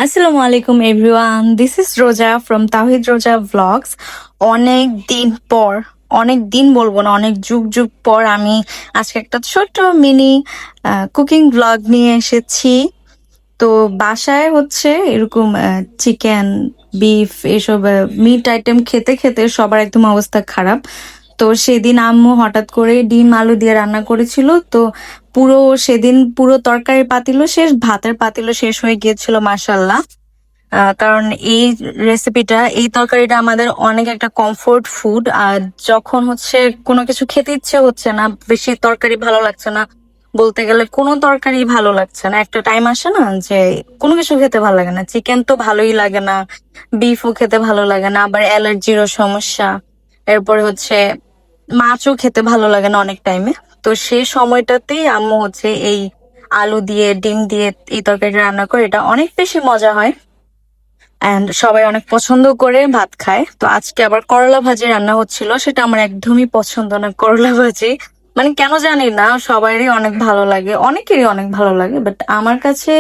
আসসালামু আলাইকুম everyone, this is রোজা ফ্রম তাওহিদ রোজা ভ্লগস। অনেক দিন পর, অনেক দিন বলবো না, অনেক যুগ যুগ পর আমি আজকে একটা ছোট্ট মিনি কুকিং ভ্লগ নিয়ে এসেছি। তো বাসায় হচ্ছে এরকম চিকেন, বিফ এসব মিট আইটেম খেতে খেতে সবার একদম অবস্থা খারাপ। তো সেদিন আম্মু হঠাৎ করে ডিম আলু দিয়ে রান্না করেছিল। তো সেদিন পুরো তরকারির পাতিলও শেষ, ভাতের পাতিলও শেষ হয়ে গিয়েছিল মাশাল্লাহ। কারণ এই তরকারিটা আমাদের অনেক একটা কমফোর্ট ফুড। আর যখন হচ্ছে কোনো কিছু খেতে ইচ্ছে হচ্ছে না, বেশি তরকারি ভালো লাগছে না, বলতে গেলে কোনো তরকারি ভালো লাগছে না, একটা টাইম আসে না যে কোনো কিছু খেতে ভালো লাগে না। চিকেন তো ভালোই লাগে না, বিফও খেতে ভালো লাগে না, আবার অ্যালার্জিরও সমস্যা। এরপরে হচ্ছে মাছও খেতে ভালো লাগে না অনেক টাইমে। তো সেই সময়টাতেই আম্মু হচ্ছে এই আলু দিয়ে ডিম দিয়ে এই তরকারিটা রান্না করে, এটা অনেক বেশি মজা হয় এন্ড সবাই অনেক পছন্দ করে ভাত খায়। তো আজকে আবার করলা ভাজি রান্না হচ্ছিল, সেটা আমার একদমই পছন্দ না করলা ভাজি। মানে কেন জানি না, সবারই অনেক ভালো লাগে, অনেকেরই অনেক ভালো লাগে, বাট আমার কাছে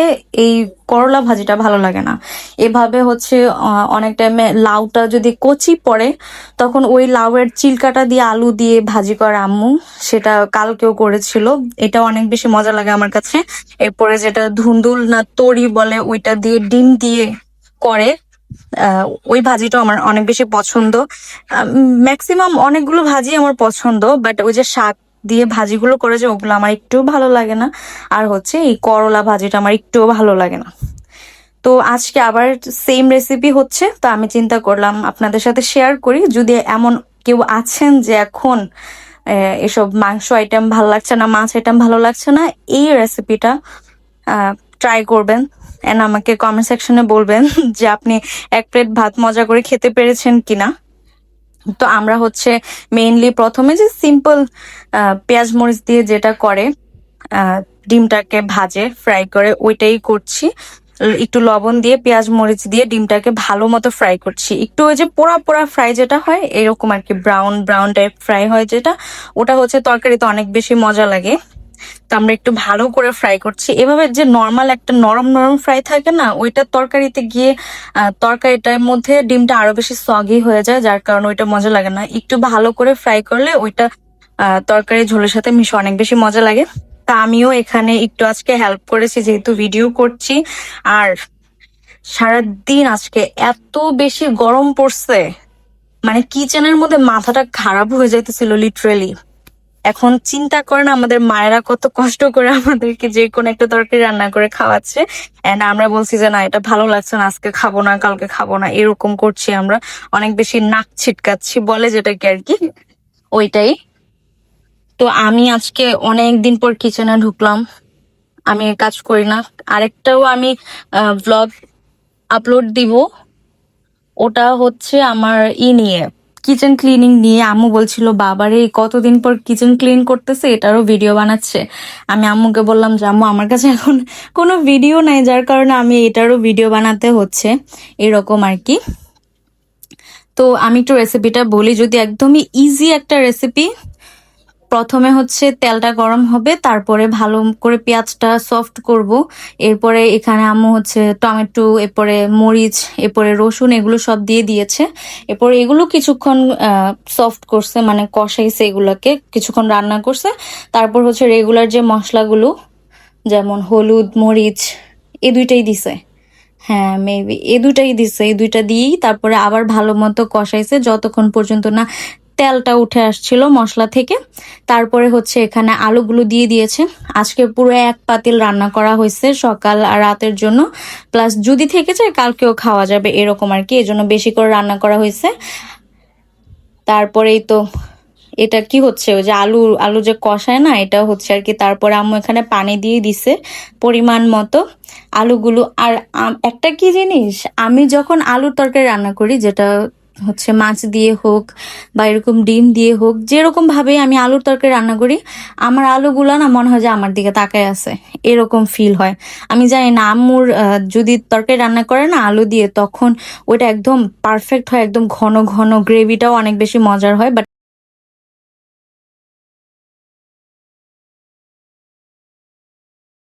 এই করলা ভাজিটা ভালো লাগে না। এভাবে হচ্ছে অনেক টাইমে লাউটা যদি কচি পড়ে, তখন ওই লাউয়ের চিলকাটা দিয়ে আলু দিয়ে ভাজি করে আম্মু, সেটা কালকেও করেছিল। এটা অনেক বেশি মজা লাগে আমার কাছে। এরপরে যেটা ধুন্দুল না তরি বলে, ওইটা দিয়ে ডিম দিয়ে করে, ওই ভাজিটা আমার অনেক বেশি পছন্দ। ম্যাক্সিমাম অনেকগুলো ভাজি আমার পছন্দ, বাট ওই যে শাক দিয়ে ভাজিগুলো করে যে ওগুলো আমার একটুও ভালো লাগে না। আর হচ্ছে এই করলা ভাজিটা আমার একটুও ভালো লাগে না। তো আজকে আবার সেম রেসিপি হচ্ছে, তো আমি চিন্তা করলাম আপনাদের সাথে শেয়ার করি। যদি এমন কেউ আছেন যে এখন এসব মাংস আইটেম ভালো লাগছে না, মাছ আইটেম ভালো লাগছে না, এই রেসিপিটা ট্রাই করবেন এন্ড আমাকে কমেন্ট সেকশনে বলবেন যে আপনি এক প্লেট ভাত মজা করে খেতে পেরেছেন কিনা। তো আমরা হচ্ছে মেইনলি প্রথমে যে সিম্পল পেঁয়াজ মরিচ দিয়ে যেটা করে, ডিমটাকে ভাজে ফ্রাই করে, ওইটাই করছি। একটু লবণ দিয়ে পেঁয়াজ মরিচ দিয়ে ডিমটাকে ভালো মতো ফ্রাই করছি, একটু ওই যে পোড়া পোড়া ফ্রাই যেটা হয় এরকম আর কি, ব্রাউন ব্রাউন টাইপ ফ্রাই হয় যেটা, ওটা হচ্ছে তরকারিতে অনেক বেশি মজা লাগে। তো আমরা একটু ভালো করে ফ্রাই করছি। এভাবে যে নর্মাল একটা নরম নরম ফ্রাই থাকে না, ওইটা তরকারিতে গিয়ে তরকারিটার মধ্যে ডিমটা আরো বেশি সগি হয়ে যায়, যার কারণে ওইটা মজা লাগে না। একটু ভালো করে ফ্রাই করলে ওইটা তরকারি ঝোলের সাথে মিশে অনেক বেশি মজা লাগে। তা আমিও এখানে একটু আজকে হেল্প করেছি, যেহেতু ভিডিও করছি। আর সারাদিন আজকে এত বেশি গরম পড়ছে, মানে কিচেনের মধ্যে মাথাটা খারাপ হয়ে যাইতেছিল লিটারেলি। এখন চিন্তা করেন আমাদের মায়েরা কত কষ্ট করে আমাদেরকে যে কোনো একটা তরকারি রান্না করে খাওয়াচ্ছে, এন্ড আমরা বলছি যে না এটা ভালো লাগছে না, আজকে খাবো না, কালকে খাবো না, এরকম করছি আমরা। অনেক বেশি নাক ছিটকাচ্ছি বলে যেটাকে আর কি, ওইটাই। তো আমি আজকে অনেক দিন পর কিচেনে ঢুকলাম। আমি কাজ করি না, আরেকটাও আমি ভ্লগ আপলোড দিব, ওটা হচ্ছে আমার নিয়ে, কিচেন ক্লিনিং নিয়ে। আম্মু বলছিল বাবারে কতদিন পর কিচেন ক্লিন করতেছে, এটারও ভিডিও বানাচ্ছে। আমি আম্মুকে বললাম যে আম্মু আমার কাছে এখন কোনো ভিডিও নাই, যার কারণে আমি এটারও ভিডিও বানাতে হচ্ছে, এরকম আর কি। তো আমি একটু রেসিপিটা বলি, যদি একদমই ইজি একটা রেসিপি। প্রথমে হচ্ছে তেলটা গরম হবে, তারপরে ভালো করে পেঁয়াজটা সফট করব। এরপরে এখানে আম্মু হচ্ছে টমেটো, এরপরে মরিচ, এরপরে রসুন, এগুলো সব দিয়ে দিয়েছে। এরপরে এগুলো কিছুক্ষণ সফট করছে, মানে কষাইছে, এগুলোকে কিছুক্ষণ রান্না করছে। তারপর হচ্ছে রেগুলার যে মশলাগুলো, যেমন হলুদ মরিচ, এই দুইটাই দিছে। হ্যাঁ মেবি এই দুইটাই দিছে, এই দুইটা দিয়েই তারপরে আবার ভালো মতো কষাইছে যতক্ষণ পর্যন্ত না তেলটা উঠে আসছিল মশলা থেকে। তারপরে হচ্ছে এখানে আলুগুলো দিয়ে দিয়েছে। আজকে পুরো এক পাতিল রান্না করা হয়েছে সকাল আর রাতের জন্য, প্লাস যদি থেকে যায় কালকেও খাওয়া যাবে এরকম আর কি, এজন্য বেশি করে রান্না করা হয়েছে। তারপরেই তো এটা কি হচ্ছে, ওই যে আলু আলু যে কষায় না, এটা হচ্ছে আর কি। তারপরে আম্মু এখানে পানি দিয়ে দিছে পরিমাণ মতো আলুগুলো। আর একটা কি জিনিস, আমি যখন আলুর তরকারি রান্না করি, যেটা হচ্ছে মাছ দিয়ে হোক বা এরকম ডিম দিয়ে হোক, যেরকম ভাবে আমি আলুর তরকারি রান্না করি, আমার আলুগুলা না মনে হয় যে আমার দিকে তাকায় আছে, এরকম ফিল হয়। আমি জানি না, আম্মুর যদি তরকারি রান্না করে না আলু দিয়ে, তখন ওইটা একদম পারফেক্ট হয়, একদম ঘন ঘন, গ্রেভিটাও অনেক বেশি মজার হয়। বাট